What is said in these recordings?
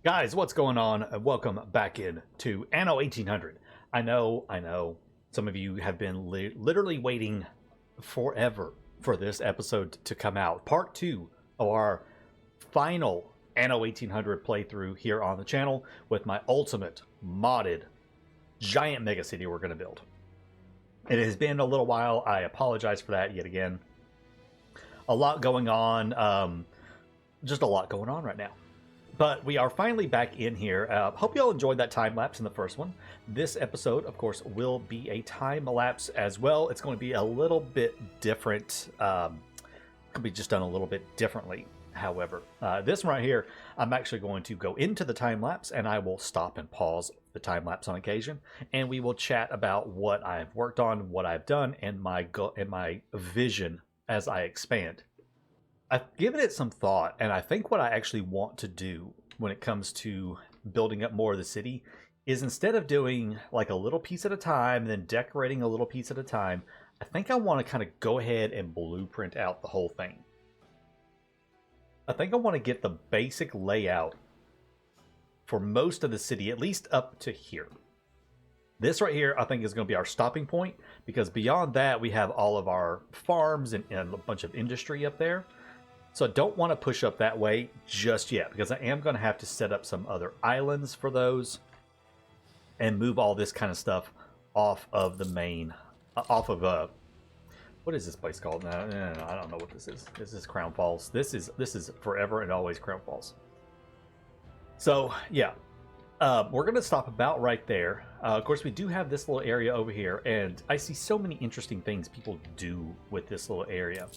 Guys, what's going on? Welcome back in to Anno 1800. I know, some of you have been literally waiting forever for this episode to come out. Part 2 of our final Anno 1800 playthrough here on the channel with my ultimate modded giant megacity we're going to build. It has been a little while. I apologize for that yet again. A lot going on. Just a lot going on right now. But we are finally back in here. Hope you all enjoyed that time lapse in the first one. This episode, of course, will be a time lapse as well. It's going to be a little bit different. Could be just done a little bit differently. However, this one right here, I'm actually going to go into the time lapse and I will stop and pause the time lapse on occasion, and we will chat about what I've worked on, what I've done, and my vision as I expand. I've given it some thought, and I think what I actually want to do when it comes to building up more of the city is, instead of doing like a little piece at a time and then decorating a little piece at a time, I think I want to kind of go ahead and blueprint out the whole thing. I think I want to get the basic layout for most of the city, at least up to here. This right here, I think, is going to be our stopping point, because beyond that, we have all of our farms and a bunch of industry up there. So I don't want to push up that way just yet, because I am going to have to set up some other islands for those and move all this kind of stuff off of the main, off of what is this place called? No, I don't know what this is. This is Crown Falls. This is forever and always Crown Falls. So yeah, we're going to stop about right there. Of course, we do have this little area over here, and I see so many interesting things people do with this little area.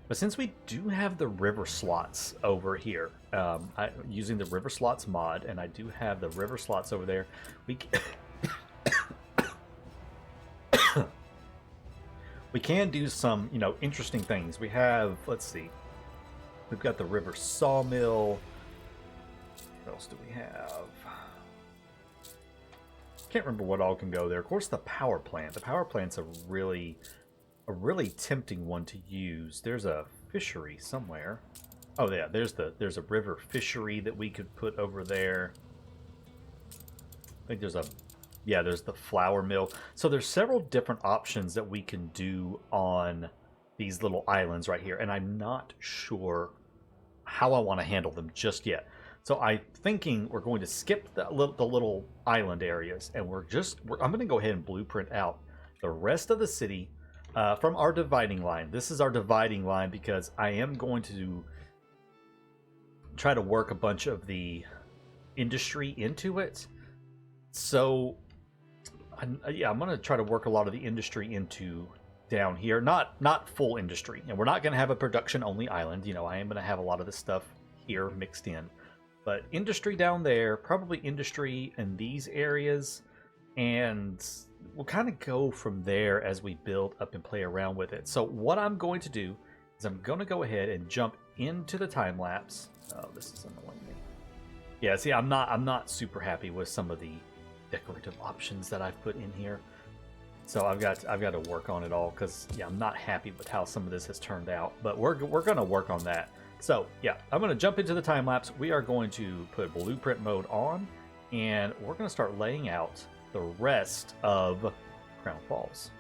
But since we do have the river slots over here, using the river slots mod, and I do have the river slots over there, we can do some, interesting things. We have, let's see, we've got the river sawmill. What else do we have? Can't remember what all can go there. Of course, the power plant. The power plant's a really tempting one to use. There's a fishery somewhere. Oh yeah, there's a river fishery that we could put over there. I think there's the flour mill. So there's several different options that we can do on these little islands right here, and I'm not sure how I want to handle them just yet. So I'm thinking we're going to skip the little island areas, and I'm going to go ahead and blueprint out the rest of the city from our dividing line. This is our dividing line because I am going to try to work a bunch of the industry into it. So I'm going to try to work a lot of the industry into down here. Not full industry, and we're not going to have a production only island. I am going to have a lot of this stuff here mixed in, but industry down there, probably industry in these areas, and we'll kind of go from there as we build up and play around with it. So what I'm going to do is I'm going to go ahead and jump into the time lapse. Oh, this is annoying me. Yeah, see, I'm not super happy with some of the decorative options that I've put in here. So I've got to work on it all, because I'm not happy with how some of this has turned out. But we're going to work on that. So yeah, I'm going to jump into the time lapse. We are going to put blueprint mode on, and we're going to start laying out the rest of Crown Falls.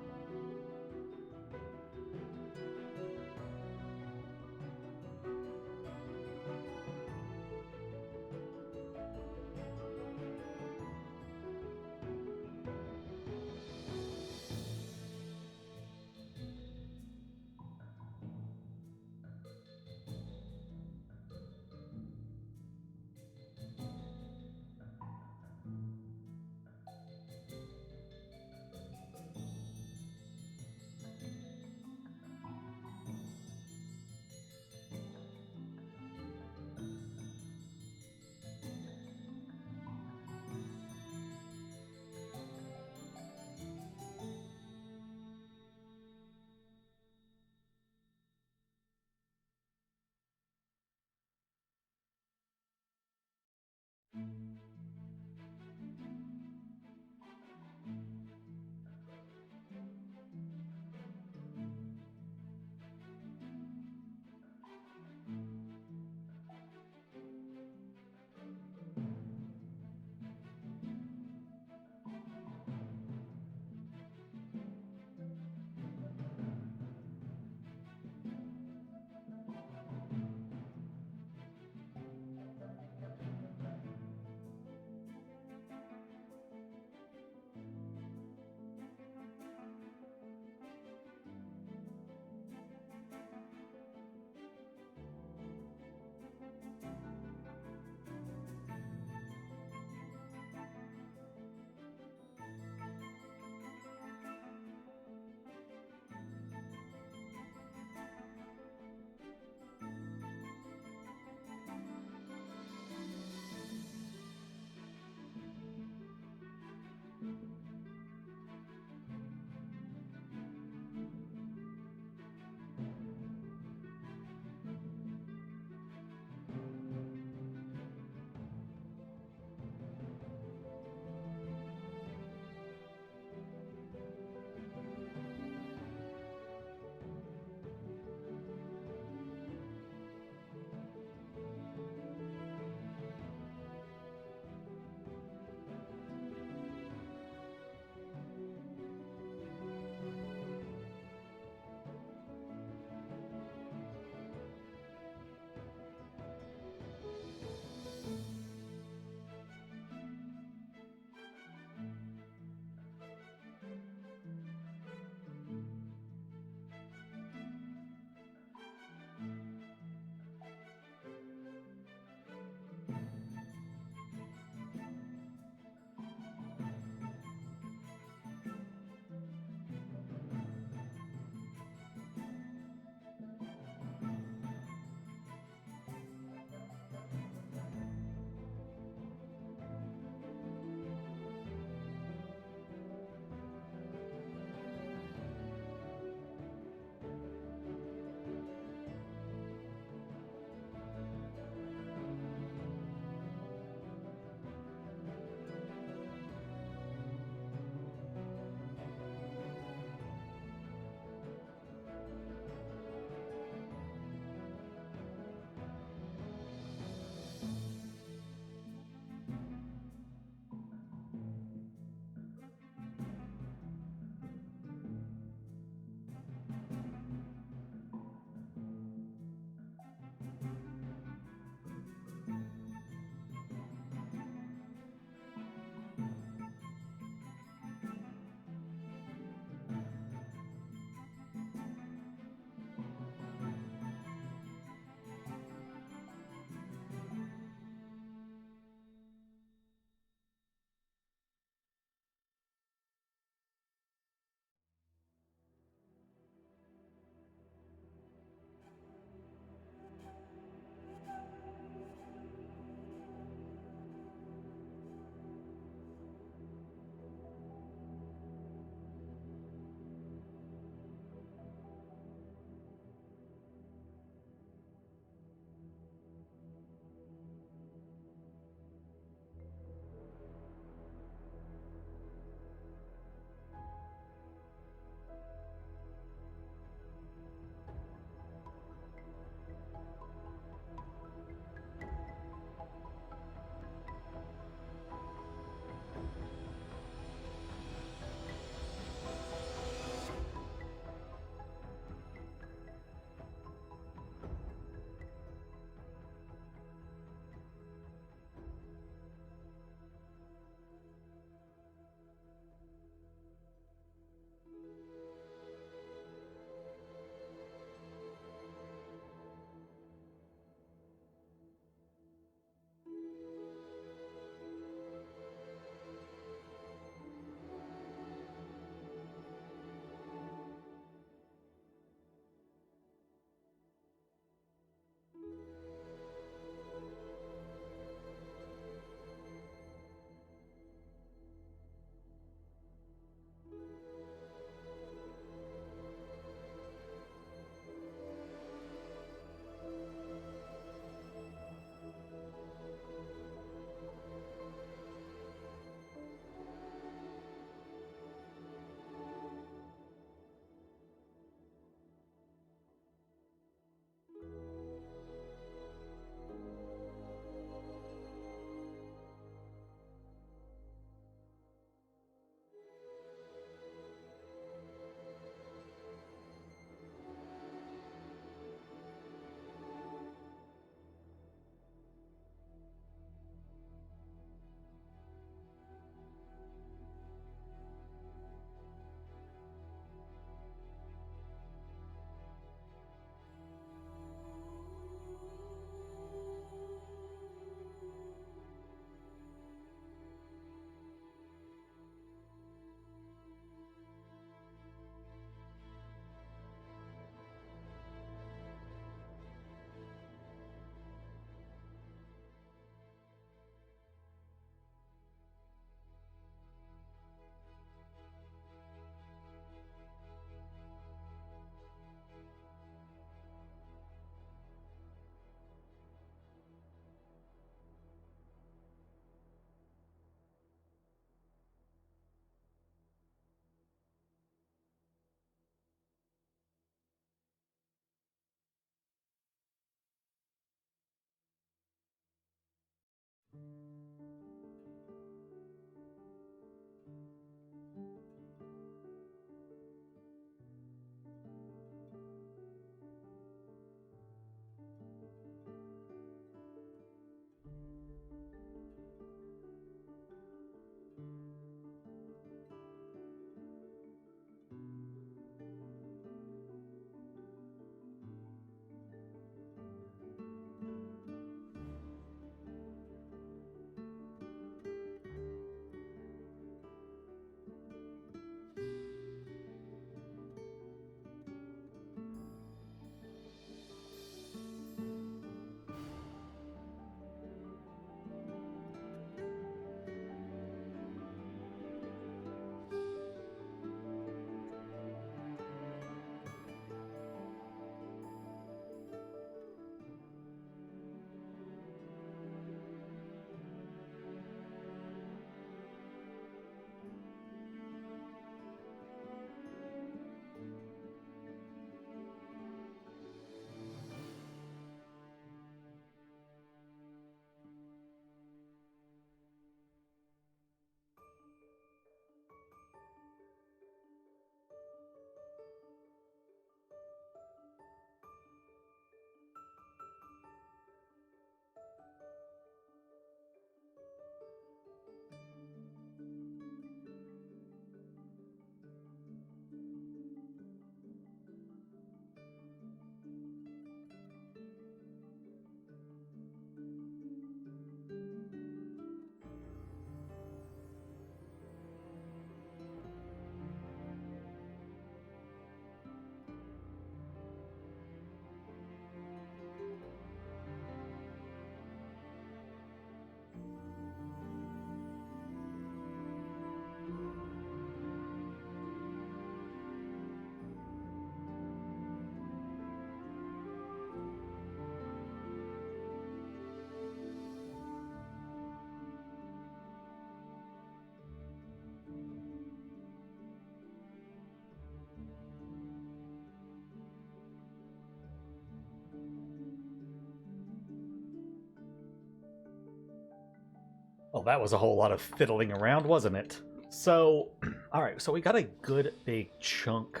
Well, that was a whole lot of fiddling around, wasn't it? So, all right, so we got a good big chunk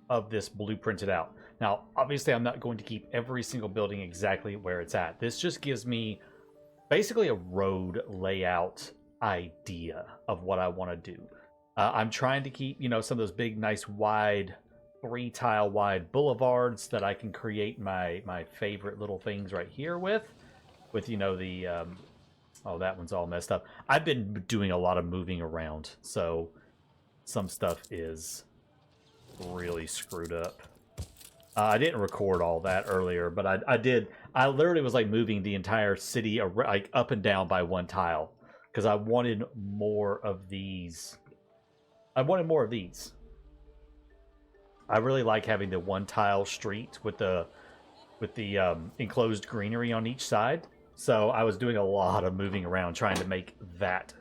of this blueprinted out. Now, obviously, I'm not going to keep every single building exactly where it's at. This just gives me basically a road layout idea of what I want to do. I'm trying to keep, you know, some of those big, nice, wide, 3-tile wide boulevards that I can create my favorite little things right here with, you know, the oh, that one's all messed up. I've been doing a lot of moving around, so some stuff is really screwed up. I didn't record all that earlier, but I did. I literally was like moving the entire city like up and down by one tile because I wanted more of these. I wanted more of these. I really like having the one tile street with the enclosed greenery on each side. So I was doing a lot of moving around trying to make that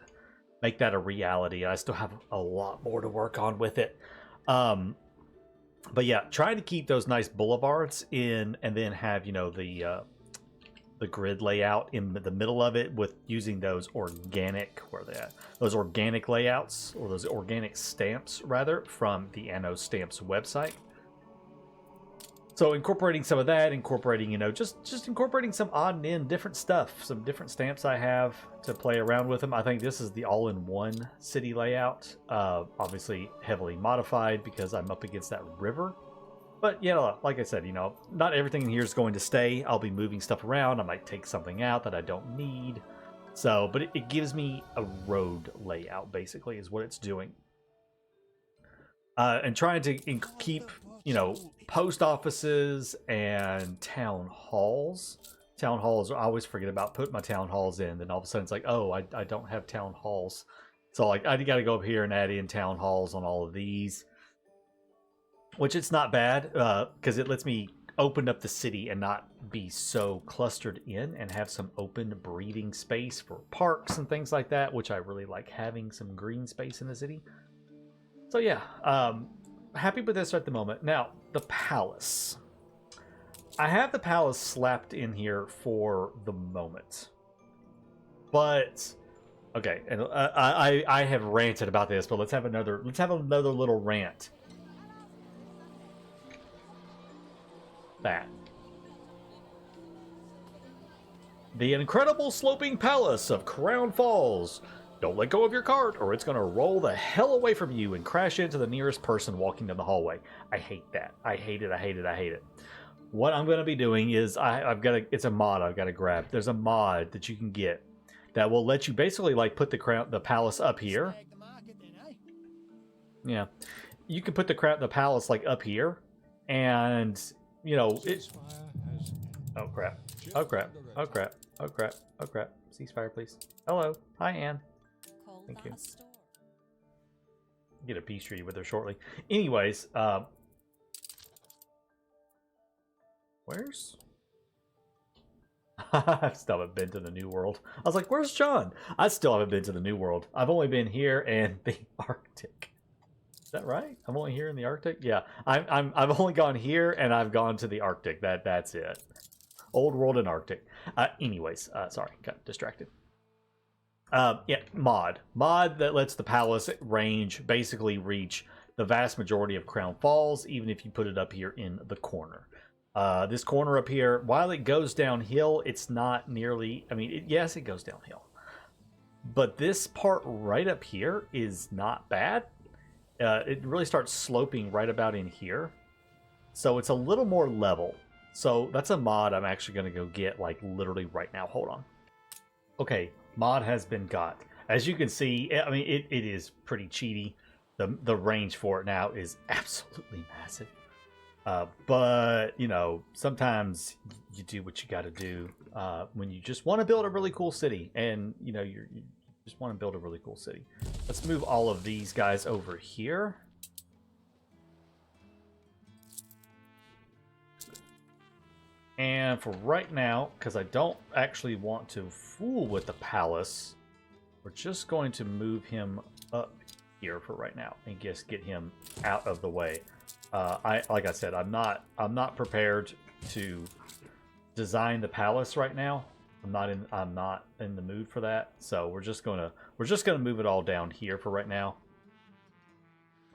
a reality. I still have a lot more to work on with it. But yeah, trying to keep those nice boulevards in, and then have, you know, the grid layout in the middle of it with using those organic, where are they at? Those organic layouts, or those organic stamps rather, from the Anno Stamps website. So incorporating some of that, incorporating, you know, just incorporating some odd and end different stuff, some different stamps I have to play around with them. I think this is the all-in-one city layout, obviously heavily modified because I'm up against that river. But, you know, like I said, you know, not everything in here is going to stay. I'll be moving stuff around. I might take something out that I don't need. So, but it gives me a road layout, basically, is what it's doing. And trying to keep, you know, post offices and town halls. Town halls, I always forget about putting my town halls in. Then all of a sudden it's like, oh, I don't have town halls. So like I got to go up here and add in town halls on all of these. Which it's not bad because it lets me open up the city and not be so clustered in, and have some open breathing space for parks and things like that, which I really like, having some green space in the city. So yeah, happy with this at the moment. Now, the palace. I have the palace slapped in here for the moment. But okay, and I have ranted about this, but let's have another little rant. That. The incredible sloping palace of Crown Falls. Don't let go of your cart, or it's going to roll the hell away from you and crash into the nearest person walking down the hallway. I hate that. I hate it. I hate it. I hate it. What I'm going to be doing is I've got it's a mod I've got to grab. There's a mod that you can get that will let you basically like put the palace up here. Yeah, you can put the palace like up here, and you know it. Oh crap! Oh crap! Oh crap! Oh crap! Oh crap! Ceasefire, please. Hello. Hi, Anne. Thank you. Get a peace treaty with her shortly. Anyways, where's... I still haven't been to the New World. I was like, where's John? I still haven't been to the New World. I've only been here and the Arctic. Is that right? I'm only here in the Arctic? Yeah. I've only gone here and I've gone to the Arctic. That's it. Old World and Arctic. Anyways, sorry, got distracted. Yeah, mod that lets the palace range basically reach the vast majority of Crown Falls, even if you put it up here in the corner. This corner up here, while it goes downhill, it's not nearly... I mean, yes, it goes downhill. But this part right up here is not bad. It really starts sloping right about in here. So it's a little more level. So that's a mod I'm actually going to go get, like, literally right now. Hold on. Okay, mod has been got. As you can see, I mean, it is pretty cheaty. The range for it now is absolutely massive. But, you know, sometimes you do what you got to do when you just want to build a really cool city. And, you know, you just want to build a really cool city. Let's move all of these guys over here. And for right now, because I don't actually want to fool with the palace, we're just going to move him up here for right now and just get him out of the way. Like I said, I'm not prepared to design the palace right now. I'm not in the mood for that. So we're just gonna move it all down here for right now.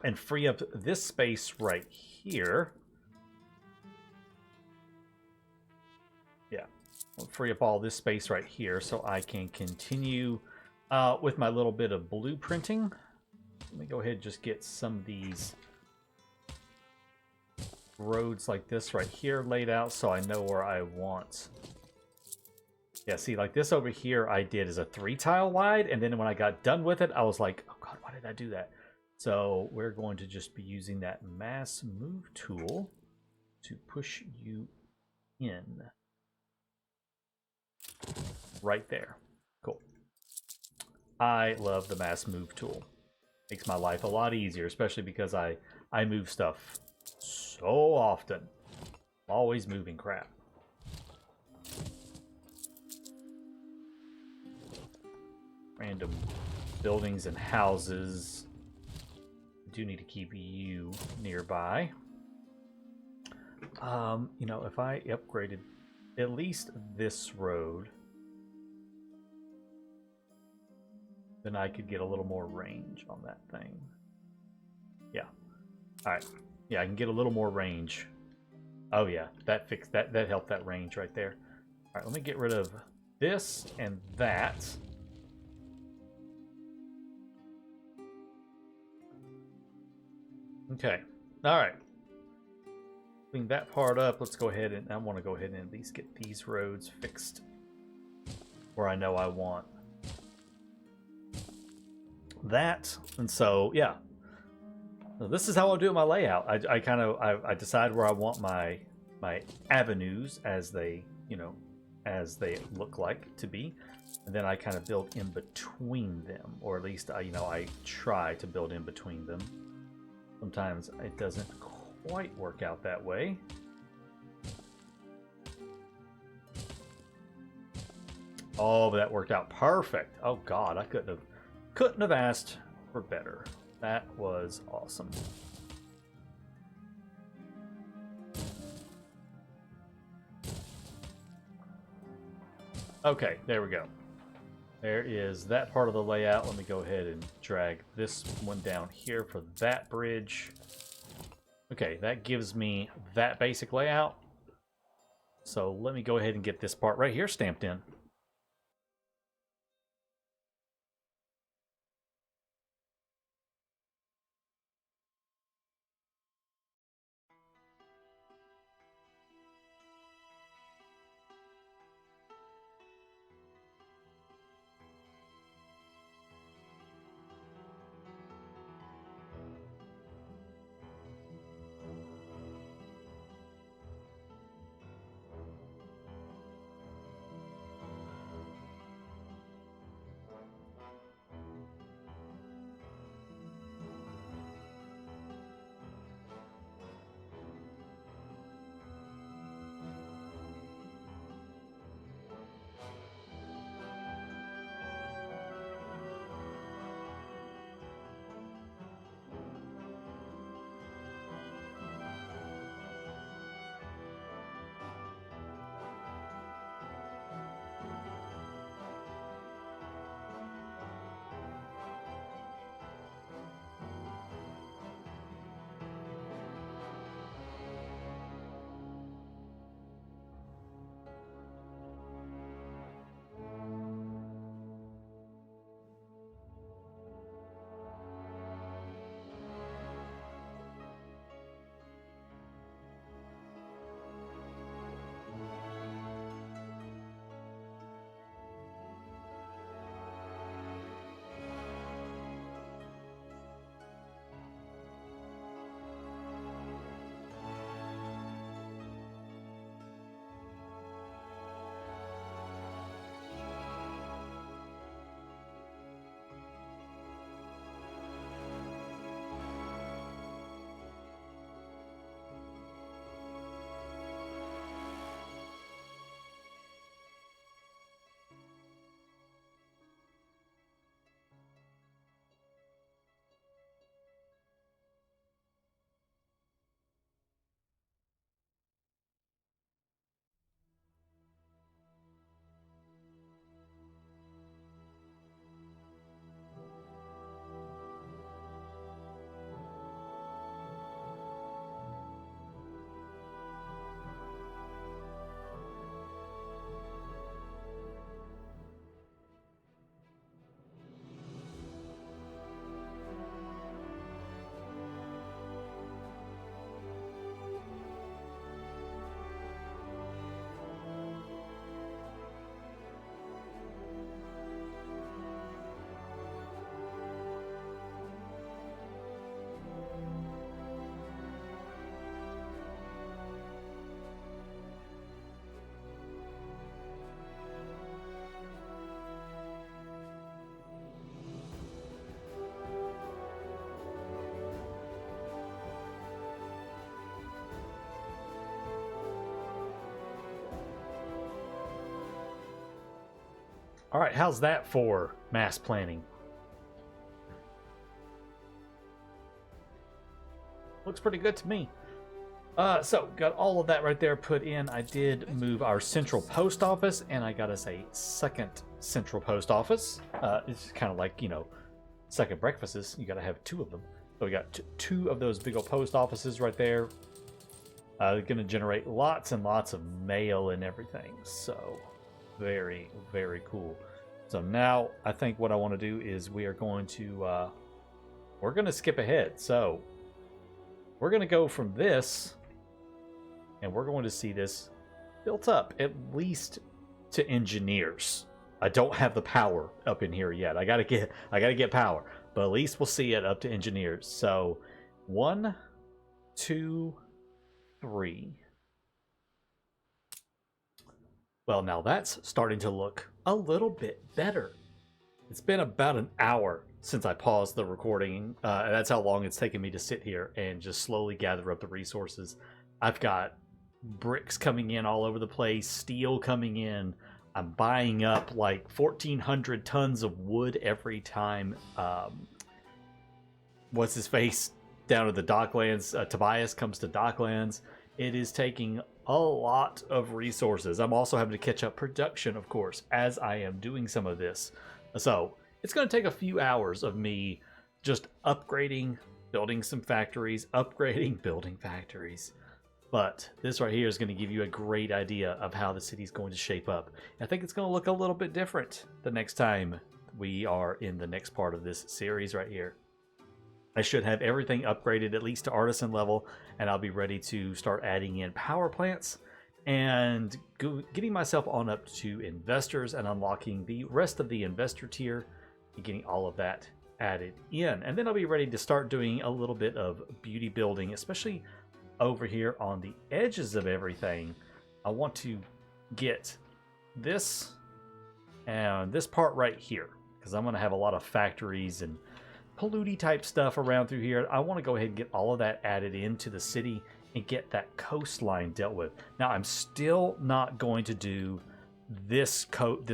And free up this space right here. Yeah. We'll free up all this space right here so I can continue with my little bit of blueprinting. Let me go ahead and just get some of these roads like this right here laid out so I know where I want. Yeah, see, like this over here I did is a 3-tile wide, and then when I got done with it, I was like, oh god, why did I do that? So we're going to just be using that mass move tool to push you in. Right there. Cool. I love the mass move tool. Makes my life a lot easier, especially because I move stuff so often. Always moving crap. Random buildings and houses. I do need to keep you nearby. You know, if I upgraded at least this road, then I could get a little more range on that thing. Yeah. Alright. Yeah, I can get a little more range. Oh yeah, that fixed that. That helped that range right there. Alright, let me get rid of this and that. Okay. Alright. Clean that part up. Let's go ahead and I want to go ahead and at least get these roads fixed where I know I want that. And so, yeah. So this is how I'll do my layout. I decide where I want my avenues as they, you know, as they look like to be. And then I kind of build in between them, or at least I try to build in between them. Sometimes it doesn't quite work out that way. Oh, but that worked out perfect. Oh god, I couldn't have asked for better. That was awesome. Okay, there we go. There is that part of the layout. Let me go ahead and drag this one down here for that bridge. Okay, that gives me that basic layout. So let me go ahead and get this part right here stamped in. All right, how's that for mass planning? Looks pretty good to me. So got all of that right there put in. I did move our central post office, and I got us a second central post office. It's kind of like, you know, second breakfasts. You got to have two of them. So we got two of those big old post offices right there. They're going to generate lots and lots of mail and everything. So very, very cool. So now I think what I want to do is we're going to skip ahead. So we're going to go from this, and we're going to see this built up, at least to engineers. I don't have the power up in here yet. I gotta get power, but at least we'll see it up to engineers. So 1, 2, 3. Well, now that's starting to look a little bit better. It's been about an hour since I paused the recording. And that's how long it's taken me to sit here and just slowly gather up the resources. I've got bricks coming in all over the place, steel coming in. I'm buying up like 1,400 tons of wood every time. What's his face down at the Docklands? Tobias comes to Docklands. It is taking a lot of resources. I'm also having to catch up production, of course, as I am doing some of this. So it's going to take a few hours of me just upgrading, building some factories, upgrading, building factories. But this right here is going to give you a great idea of how the city's going to shape up. I think it's going to look a little bit different the next time we are in the next part of this series right here. I should have everything upgraded at least to artisan level, and I'll be ready to start adding in power plants and getting myself on up to investors and unlocking the rest of the investor tier and getting all of that added in. And then I'll be ready to start doing a little bit of beauty building, especially over here on the edges of everything. I want to get this and this part right here, because I'm going to have a lot of factories and polluty type stuff around through here. I want to go ahead and get all of that added into the city and get that coastline dealt with. Now, I'm still not going to do this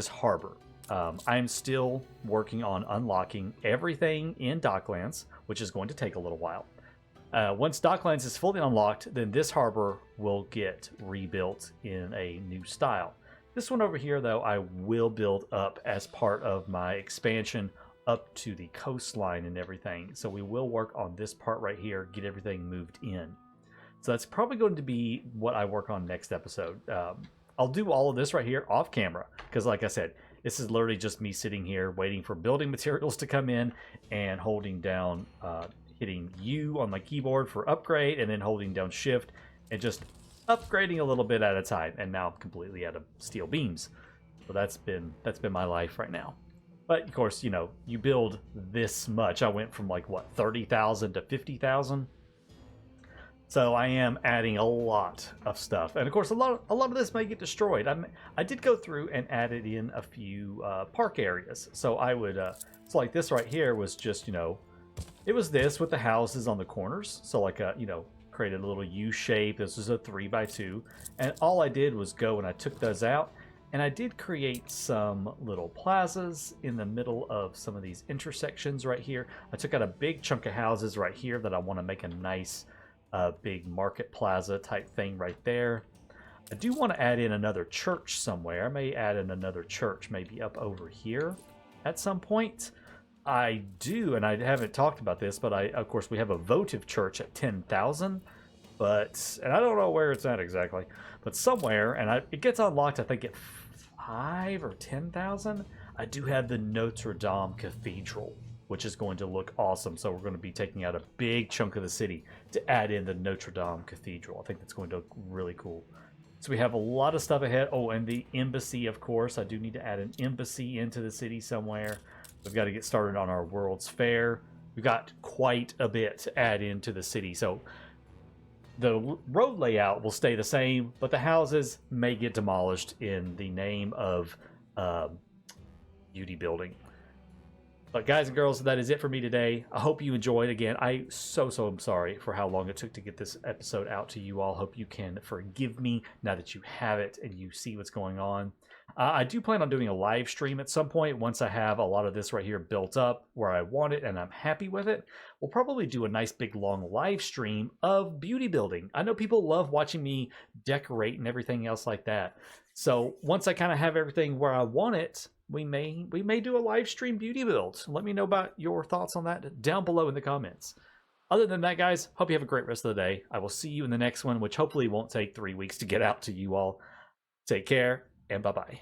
harbor. I'm still working on unlocking everything in Docklands, which is going to take a little while. Once Docklands is fully unlocked, then this harbor will get rebuilt in a new style. This one over here, though, I will build up as part of my expansion up to the coastline and everything. So we will work on this part right here, get everything moved in. So that's probably going to be what I work on next episode. I'll do all of this right here off camera, because like I said, this is literally just me sitting here waiting for building materials to come in and holding down, hitting U on my keyboard for upgrade, and then holding down shift and just upgrading a little bit at a time. And now I'm completely out of steel beams. So that's been my life right now. But of course, you know, you build this much. I went from like what, 30,000 to 50,000. So I am adding a lot of stuff, and of course, a lot of this may get destroyed. I did go through and added in a few park areas. So I would, so like this right here was just, you know, it was this with the houses on the corners. So like a, you know, created a little U shape. This was a 3x2, and all I did was go and I took those out. And I did create some little plazas in the middle of some of these intersections right here. I took out a big chunk of houses right here that I want to make a nice big market plaza type thing right there. I do want to add in another church somewhere. I may add in another church maybe up over here at some point. I do, and I haven't talked about this, but of course we have a Votive Church at 10,000. And I don't know where it's at exactly, but somewhere, and it gets unlocked, I think, at 5 or 10,000. I do have the Notre Cathedral, which is going to look awesome. So we're going to be taking out a big chunk of the city to add in the Notre Cathedral. I think that's going to look really cool. So we have a lot of stuff ahead. Oh, and the embassy, of course. I do need to add an embassy into the city somewhere. We've got to get started on our World's Fair. We've got quite a bit to add into the city. So the road layout will stay the same, but the houses may get demolished in the name of beauty building. But guys and girls, that is it for me today. I hope you enjoyed. Again, I so am sorry for how long it took to get this episode out to you all. Hope you can forgive me now that you have it and you see what's going on. I do plan on doing a live stream at some point once I have a lot of this right here built up where I want it and I'm happy with it. We'll probably do a nice big long live stream of beauty building. I know people love watching me decorate and everything else like that. So once I kind of have everything where I want it, we may do a live stream beauty build. Let me know about your thoughts on that down below in the comments. Other than that, guys, hope you have a great rest of the day. I will see you in the next one, which hopefully won't take 3 weeks to get out to you all. Take care, and bye-bye.